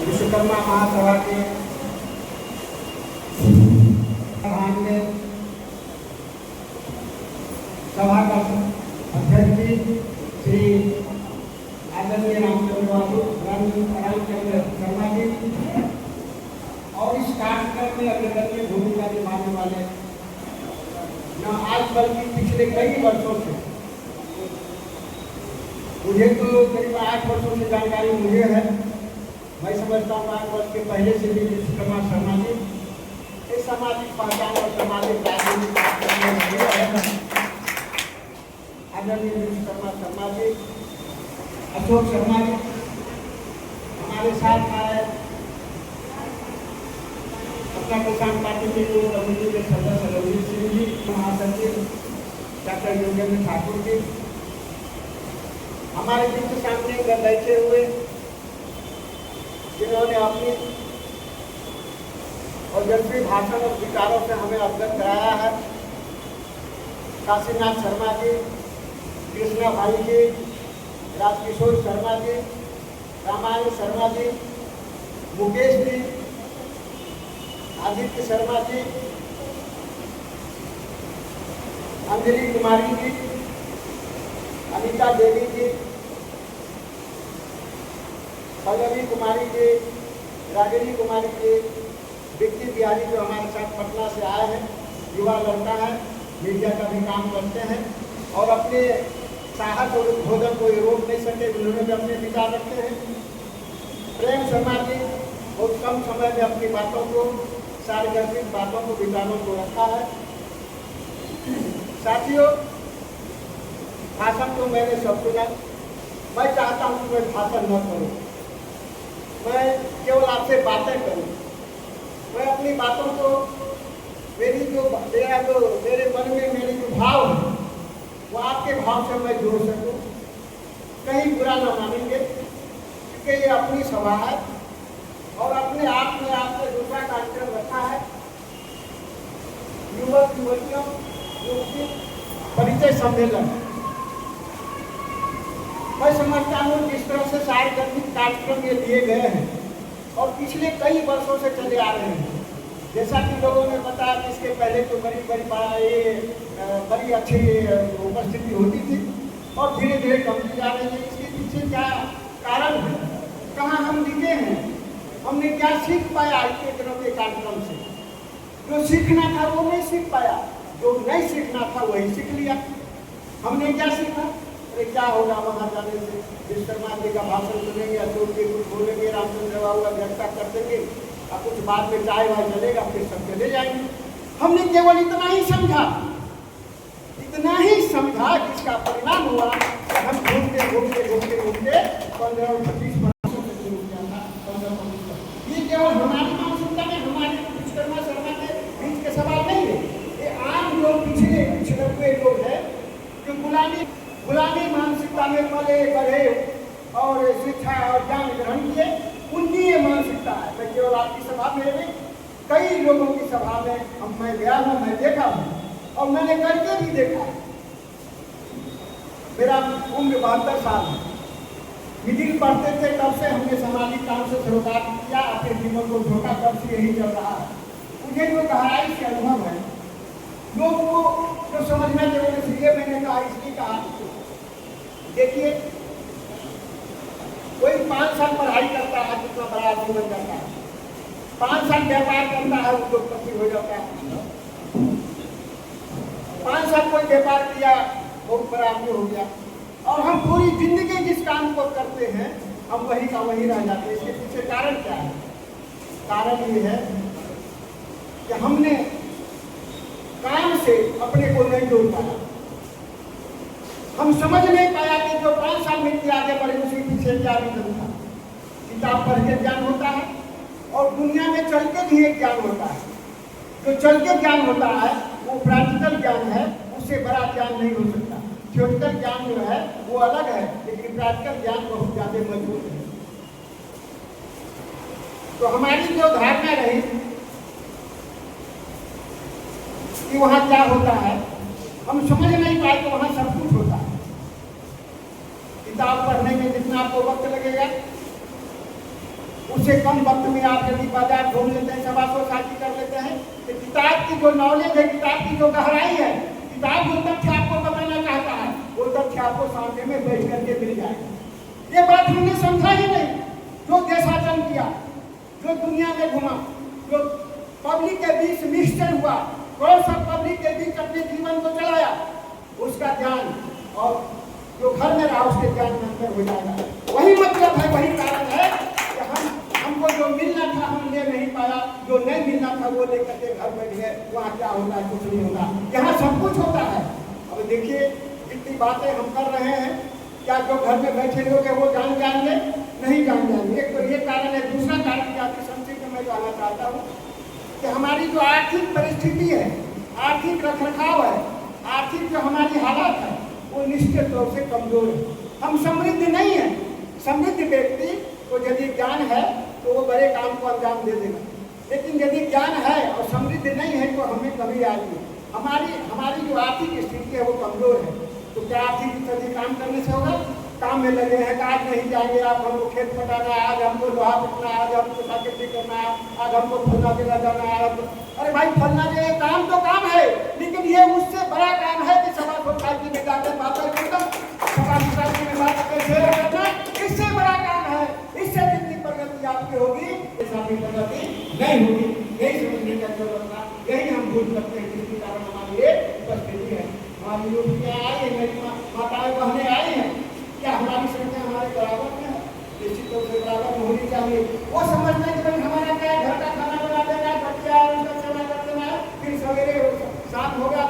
विश्वकर्मा महासभा के प्रधान ने सभा का अध्यक्ष जी श्री आदरणीय रामचंद्र शर्मा जी और इस कार्यक्रम में अग्रगण्य भूमिका निभाने वाले न आज बल्कि पिछले कई वर्षों से, मुझे तो करीब 8 वर्षों से जानकारी मुझे है। मैं समझता हूँ 8 वर्ष के पहले से भी विश्वकर्मा शर्मा जी इस सामाजिक पहचान और सामाजिक राजनीतिक आदरणीय विश्वकर्मा शर्मा जी, अशोक शर्मा जी हमारे साथ आए, अपना किसान पार्टी के कमेटी के सदस्य रघुवीर सिंह जी, महासचिव डॉक्टर योगेंद्र ठाकुर जी हमारे बीच सामने बैठे हुए, जिन्होंने अपनी ओजस्वी भाषण और विचारों से हमें अवगत कराया है। काशीनाथ शर्मा जी, कृष्णा भाई जी, राजकिशोर शर्मा जी, रामायण शर्मा जी, मुकेश जी, आदित्य शर्मा जी, अंजलि कुमारी जी, अनिता देवी जी, पल्लवी कुमारी जी, रागिनी कुमारी जी, विक्की बिहारी जो हमारे साथ पटना से आए हैं, युवा लड़का है, मीडिया का भी काम करते हैं और अपने साहस और उद्बोधन को रोक नहीं सके, उन्होंने भी अपने विचार रखते हैं। प्रेम शर्मा जी बहुत कम समय में अपनी बातों को, सार्वजनिक बातों को, विचारों को रखा है। साथियों, भाषण तो मैंने सब सुना, मैं चाहता हूँ कि मैं भाषण न करूँ, मैं केवल आपसे बातें करूँ। मैं अपनी बातों को, मेरे मन में मेरे जो भाव है वो आपके भाव से मैं जोड़ सकूँ, कहीं बुरा न मानेंगे, क्योंकि ये अपनी सभा है और अपने आप में आपने दूसरा कार्यक्रम रखा है। युवक युवतियों युवती परिचय सम्मेलन, मैं समझता हूँ जिस तरह से सार्वजनिक कार्यक्रम ये दिए गए हैं और पिछले कई वर्षों से चले आ रहे हैं, जैसा कि लोगों ने बताया कि इसके पहले तो बड़ी अच्छी उपस्थिति होती थी और धीरे धीरे कमती जा रही है। इसके पीछे क्या कारण है, कहाँ हम दिखे हैं, हमने क्या सीख पाया इस तरह के कार्यक्रम से? जो सीखना था वो नहीं सीख पाया, जो नहीं सीखना था वही सीख लिया। हमने क्या सीखा? अरे क्या होगा वहाँ जाने से, विश्वकर्मा जी का भाषण सुनेंगे, अशोक जी कुछ बोलेंगे, रामचंद्र बाबू का व्याख्या कर देंगे और कुछ बाद में चाय वाय चलेगा, फिर सब चले जाएंगे। हमने केवल इतना ही समझा, जिसका परिणाम हुआ कि हम घूमते 15 और 25 वर्षों से शुरू किया था, 15-25। ये केवल हमारी मानसिकता में, हमारे विश्वकर्मा शर्मा के बीच के सवाल नहीं है, ये आम लोग, पिछड़े हुए लोग हैं जो गुलामी मानसिकता में पले बढ़े और शिक्षा और ज्ञान ग्रहण किए, उनकी ये मानसिकता है। मैं केवल आपकी सभा में नहीं, कई लोगों की सभा में मैं गया हूँ, मैं देखा हूँ और मैंने करके भी देखा। मेरा उम्र 72 साल है। मिडिल पढ़ते थे तब से हमने सामाजिक काम से सरोकार किया, अपने जीवन को झोंका, तब से यही चल रहा है। मुझे जो गहराई से अनुभव है, लोगों को जो समझना चाहिए, इसलिए मैंने कहा, इसलिए कहा, देखिए कोई 5 साल पढ़ाई करता है, कितना बड़ा आदमी बन जाता है, 5 साल व्यापार करता है, उद्योगपति हो जाता है, 5 साल कोई व्यापार किया, बहुत बड़ा आदमी हो गया, और हम पूरी जिंदगी जिस काम को करते हैं हम वही का वही रह जाते हैं। इसके पीछे कारण क्या है? कारण ये है कि हमने काम से अपने को नहीं जोड़ पाया। हम समझ नहीं पाया कि जो 5 साल में आगे बढ़े उसी पीछे क्या रीजन था। किताब पढ़ के ज्ञान होता है और दुनिया में चल के भी एक ज्ञान होता है। जो चल के ज्ञान होता है वो प्रैक्टिकल ज्ञान है, उससे बड़ा ज्ञान नहीं हो सकता। थ्योरिटिकल ज्ञान जो है वो अलग है, लेकिन प्रैक्टिकल ज्ञान बहुत ज्यादा मजबूत है। तो हमारी जो धारणा रही कि वहाँ क्या होता है, हम समझ नहीं पाए कि वहाँ सब कुछ होता है। किताब पढ़ने में जितना आपको वक्त लगेगा उससे कम वक्त में आप यदि बाजार घूम लेते हैं, सभा सोसाइटी कर लेते हैं, तो किताब की जो नॉलेज है, किताब की जो गहराई है, किताब जो तथ्य आपको बताना चाहता है, वो तथ्य आपको सामने में बैठ करके मिल जाएगा। ये बात हमने समझा ही नहीं। जो देशाटन किया, जो दुनिया में घुमा, जो पब्लिक के बीच मिक्सचर हुआ, कौन सा पब्लिक के बीच अपने जीवन को चलाया, उसका ज्ञान और जो घर में रहा उसके ज्ञान में अंतर हो जाएगा। वही मतलब है, वही कारण है कि हमको जो मिलना था हम ले नहीं पाया, जो नहीं मिलना था वो लेकर के घर बैठ गए। वहाँ क्या होता है? कुछ नहीं होता। यहाँ सब कुछ होता है। अब देखिए जितनी बातें हम कर रहे हैं, क्या जो घर में बैठे लोग हैं वो जान जाएंगे? नहीं जान जाएंगे। एक तो ये कारण है। दूसरा कारण क्या है, संक्षिप्त में मैं कहना चाहता हूँ कि हमारी जो आर्थिक परिस्थिति है, आर्थिक रखरखाव है, आर्थिक जो हमारी हालत है, वो निश्चित रूप से कमजोर है। हम समृद्ध नहीं है। समृद्ध व्यक्ति को यदि ज्ञान है तो वो बड़े काम को अंजाम दे देगा, लेकिन यदि ज्ञान है और समृद्ध नहीं है तो हमें कभी आएगी। हमारी जो आर्थिक स्थिति है वो कमजोर है। तो क्या आर्थिक स्थिति काम करने से होगा? काम में लगे हैं, आज नहीं जाएंगे आप, हमको खेत पटाना है, आज हमको लोहा पटना है, आज हमको साकेटी करना है, आज हमको फलना जगह जाना है। अरे भाई फलना जगह काम तो काम है, लेकिन ये उससे बड़ा काम है कि सभा सोसाइटी में जाकर बातें करना, सभा सोसाइटी में बात करके करना, इससे बड़ा काम है। इससे जितनी प्रगति आपकी होगी, ऐसा भी प्रगति नहीं होगी। यही समझने का जरूरत है। यही हम भूल करते हैं, जिसके कारण हमारी ये उपस्थिति है। हमारी युवतियाँ आई है, मेरी माताएं बहनें आई हैं, क्या हमारी संख्या हमारे बराबर में है? निश्चित रूप से बराबर में होनी चाहिए। वो समझते हैं कि भाई हमारा क्या घर का खाना बना देना है, बच्चे आए उनका सेवा कर देना है, फिर सवेरे शाम हो गया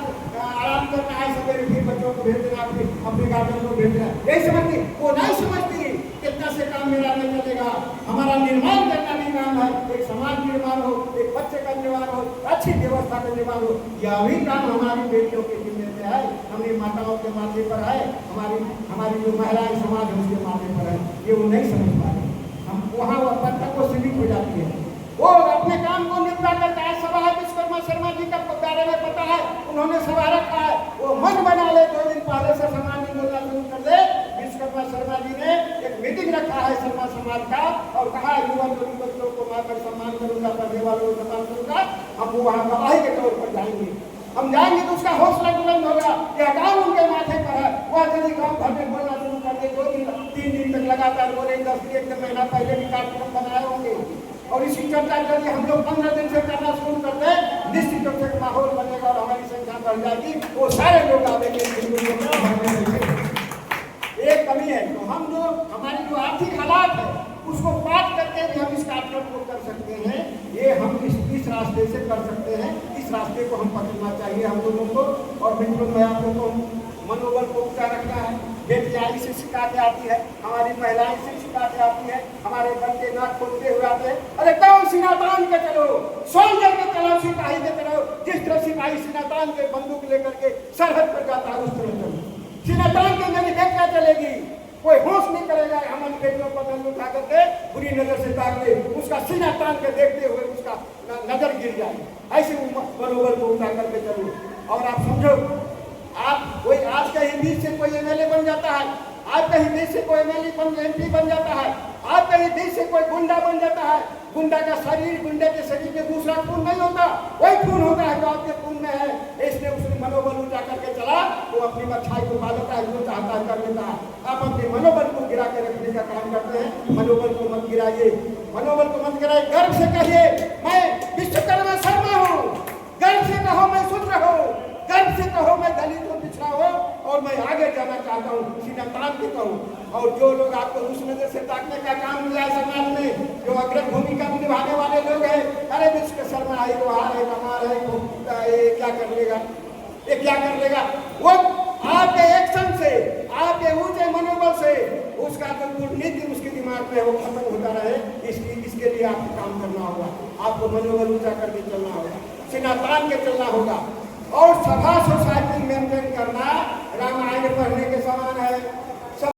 आराम करना है, सवेरे फिर बच्चों को भेज देना, फिर अपने गार्डन को भेज देना। यही समझती, वो नहीं समझती कितना से काम मेरा नहीं चलेगा। हमारा निर्माण करना भी काम है, एक समाज निर्माण हो, एक बच्चे का निर्माण हो, अच्छी व्यवस्था का निर्माण हो, यह भी काम हमारी बेटियों के जिम्मे में है, हमारी माताओं के माथे पर है, हमारी जो महिलाएं समाज है उसके माथे पर है। ये वो नहीं समझ पा रहे। हम वहाँ वह पत्थर को सीमित हो जाती है, वो अपने काम को निपटा करता है। सभा है विश्वकर्मा शर्मा जी का बारे में पता है, उन्होंने सभा रखा है, वो मन बना ले 2 दिन पहले से सम्मान बोलना शुरू कर दे। विश्वकर्मा शर्मा जी ने एक मीटिंग रखा है शर्मा समाज का और कहा युवा बच्चों को मैं सम्मान करूंगा, पढ़ने वालों को सम्मान करूंगा। हम वहाँ गवाही के तौर पर जाएंगे, हम जाएंगे तो उसका हौसला बुलंद होगा। यह काम उनके माथे पर है। वह यदि गाँव भर में बोलना शुरू कर दे, 2 दिन 3 दिन तक लगातार बोले, 10 महीना पहले भी कार्यक्रम बनाए होंगे और इसी चर्चा यदि हम लोग 15 दिन से करना शुरू कर दें, निश्चित रूप से माहौल बनेगा और हमारी संख्या बढ़ जाएगी। वो सारे लोग आवेंगे। एक कमी है तो हम जो हमारी जो आर्थिक हालात है उसको बात करके भी हम इस कार्यक्रम को कर सकते हैं। ये हम इस रास्ते से कर सकते हैं। इस रास्ते को हम पकड़ना चाहिए हम लोगों को। और मित्रों में आप लोगों को मनोबल को ऊंचा रखना है। बेटियाँ इसे सिखाते आती है, हमारी महिलाएं इसे सिखाते आती है, हमारे बच्चे नाक खोलते हुए आते हैं। अरे कौन सीना तान के चलो, सोल्जर के चलो, सिपाही के चलो। जिस तरह सिपाही सीना तान के बंदूक लेकर के सरहद पर जाता है उस तरह चलो। सीना तान के मेरी बेटियाँ चलेगी, कोई होश नहीं करेगा हमारी बेटियों पर बंदूक उठा करके बुरी नजर से ताक दे, उसका सीना तान के देखते हुए उसका नजर गिर जाए। ऐसे मनोबल को उठा करके चलो। और आप समझो, आप कोई आज के ही बीच से कोई एमएलए बन जाता है, आज के ही बीच से कोई एमपी बन जाता है, आज के ही बीच से कोई गुंडा बन जाता है। गुंडा का शरीर, गुंडे के शरीर में दूसरा खून नहीं होता, वही खून होता है जो आपके खून में है। इसलिए उसने मनोबल ऊंचा करके चला, वो अपनी अच्छाई को पा लेता है, जो चाहता है कर लेता है। आप अपने मनोबल को गिरा के रखने का काम करते हैं। मनोबल को मत गिराइए, मनोबल को मत गिराइए। गर्व से कहिए मैं विश्वकर्मा शर्मा हूँ, गर्व से कहो मैं शूद्र हूँ, गर्व से कहो मैं दलित हूँ, पिछड़ा हूँ और मैं आगे जाना चाहता हूँ, सीधा तान के कहूँ। और जो लोग आपको उस नजर से ताकने का काम किया है समाज में, जो अग्रणी भूमिका निभाने वाले लोग हैं, अरे विश्व शर्मा है, लोहार है, कमार है, ये क्या कर लेगा, ये क्या कर लेगा। वो आपके एक्शन से, आपके ऊंचे मनोबल से उसका जो कूटनीति उसके दिमाग में है वो खत्म होता रहे। इसके लिए आपको काम करना होगा। आपको मनोबल ऊंचा करके चलना होगा, सीना तान के चलना होगा। और सभा सोसाइटी मेंटेन करना रामायण पढ़ने के समान है।